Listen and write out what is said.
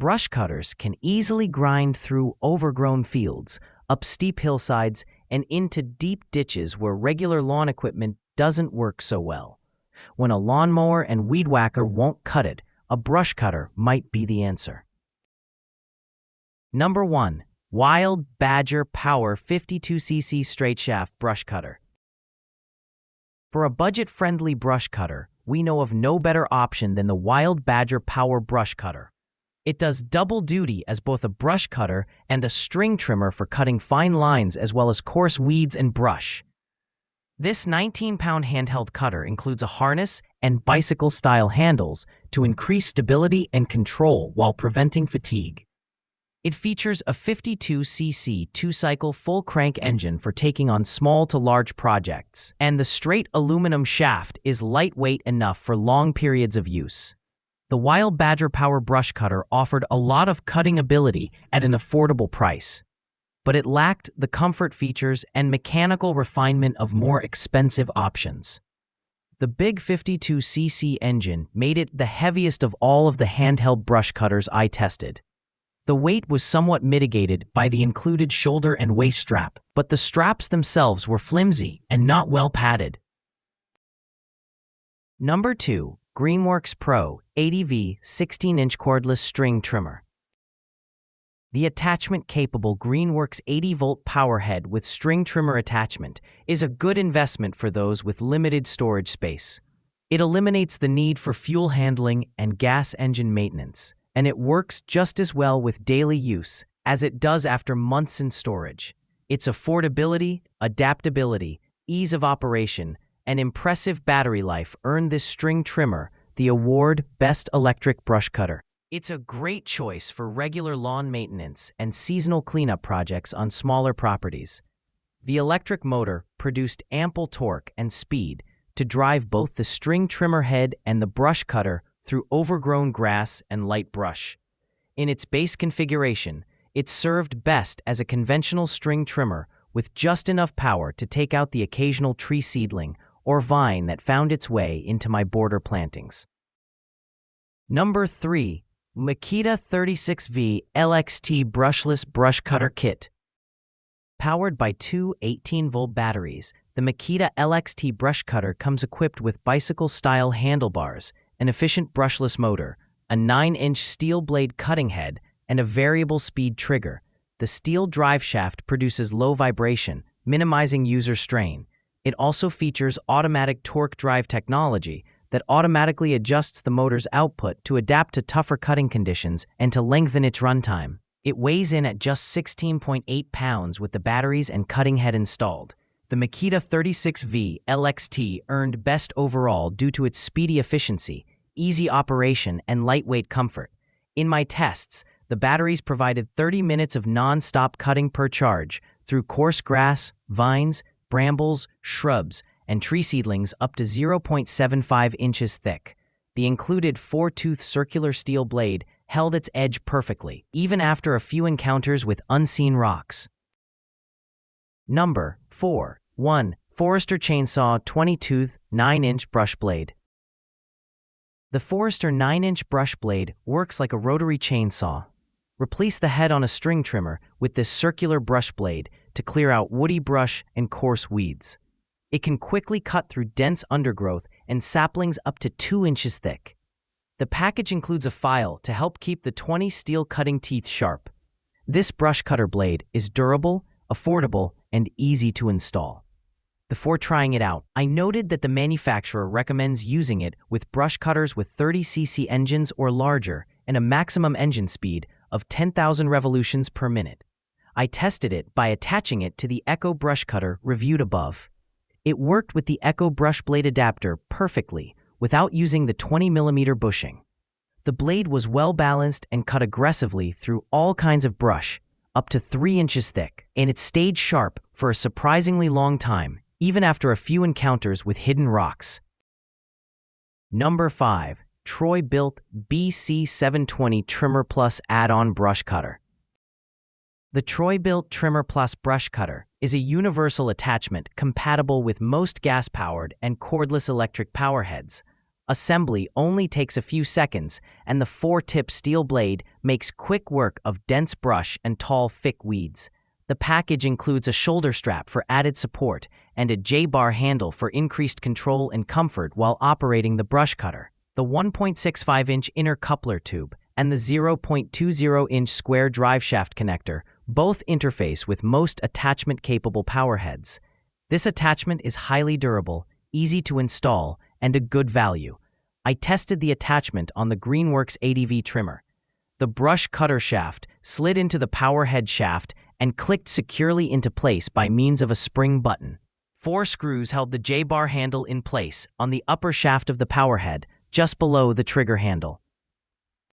Brush cutters can easily grind through overgrown fields, up steep hillsides, and into deep ditches where regular lawn equipment doesn't work so well. When a lawnmower and weed whacker won't cut it, a brush cutter might be the answer. Number 1. Wild Badger Power 52cc Straight Shaft Brush Cutter. For a budget-friendly brush cutter, we know of no better option than the Wild Badger Power Brush Cutter. It does double duty as both a brush cutter and a string trimmer for cutting fine lines as well as coarse weeds and brush. This 19-pound handheld cutter includes a harness and bicycle-style handles to increase stability and control while preventing fatigue. It features a 52cc two-cycle full-crank engine for taking on small to large projects, and the straight aluminum shaft is lightweight enough for long periods of use. The Wild Badger Power Brush Cutter offered a lot of cutting ability at an affordable price, but it lacked the comfort features and mechanical refinement of more expensive options. The big 52cc engine made it the heaviest of all of the handheld brush cutters I tested. The weight was somewhat mitigated by the included shoulder and waist strap, but the straps themselves were flimsy and not well padded. Number 2. Greenworks Pro 80V 16-inch cordless string trimmer. The attachment-capable Greenworks 80-volt power head with string trimmer attachment is a good investment for those with limited storage space. It eliminates the need for fuel handling and gas engine maintenance, and it works just as well with daily use as it does after months in storage. Its affordability, adaptability, ease of operation, and impressive battery life earned this string trimmer the award Best Electric Brush Cutter. It's a great choice for regular lawn maintenance and seasonal cleanup projects on smaller properties. The electric motor produced ample torque and speed to drive both the string trimmer head and the brush cutter through overgrown grass and light brush. In its base configuration, it served best as a conventional string trimmer with just enough power to take out the occasional tree seedling or vine that found its way into my border plantings. Number 3. Makita 36V LXT Brushless Brush Cutter Kit. Powered by two 18-volt batteries, the Makita LXT brush cutter comes equipped with bicycle-style handlebars, an efficient brushless motor, a 9-inch steel blade cutting head, and a variable speed trigger. The steel drive shaft produces low vibration, minimizing user strain. It also features automatic torque drive technology that automatically adjusts the motor's output to adapt to tougher cutting conditions and to lengthen its runtime. It weighs in at just 16.8 pounds with the batteries and cutting head installed. The Makita 36V LXT earned Best Overall due to its speedy efficiency, easy operation, and lightweight comfort. In my tests, the batteries provided 30 minutes of non-stop cutting per charge through coarse grass, vines, brambles, shrubs, and tree seedlings up to 0.75 inches thick. The included 4-tooth circular steel blade held its edge perfectly, even after a few encounters with unseen rocks. Number 4. 1. Forester Chainsaw 20-tooth 9-inch brush blade. The Forester 9-inch brush blade works like a rotary chainsaw. Replace the head on a string trimmer with this circular brush blade to clear out woody brush and coarse weeds. It can quickly cut through dense undergrowth and saplings up to 2 inches thick. The package includes a file to help keep the 20 steel cutting teeth sharp. This brush cutter blade is durable, affordable, and easy to install. Before trying it out, I noted that the manufacturer recommends using it with brush cutters with 30cc engines or larger and a maximum engine speed of 10,000 revolutions per minute. I tested it by attaching it to the Echo brush cutter reviewed above. It worked with the Echo brush blade adapter perfectly without using the 20mm bushing. The blade was well balanced and cut aggressively through all kinds of brush, up to 3 inches thick, and it stayed sharp for a surprisingly long time, even after a few encounters with hidden rocks. Number 5. Troy-built BC720 Trimmer Plus Add-on Brush Cutter. The Troy-built Trimmer Plus brush cutter is a universal attachment compatible with most gas-powered and cordless electric power heads, Assembly only takes a few seconds, and the 4-tip steel blade makes quick work of dense brush and tall, thick weeds. The package includes a shoulder strap for added support and a J-bar handle for increased control and comfort while operating the brush cutter. The 1.65-inch inner coupler tube and the 0.20-inch square driveshaft connector both interface with most attachment-capable power heads. This attachment is highly durable, easy to install, and a good value. I tested the attachment on the Greenworks 80V trimmer. The brush cutter shaft slid into the power head shaft and clicked securely into place by means of a spring button. 4 screws held the J-bar handle in place on the upper shaft of the power head, just below the trigger handle.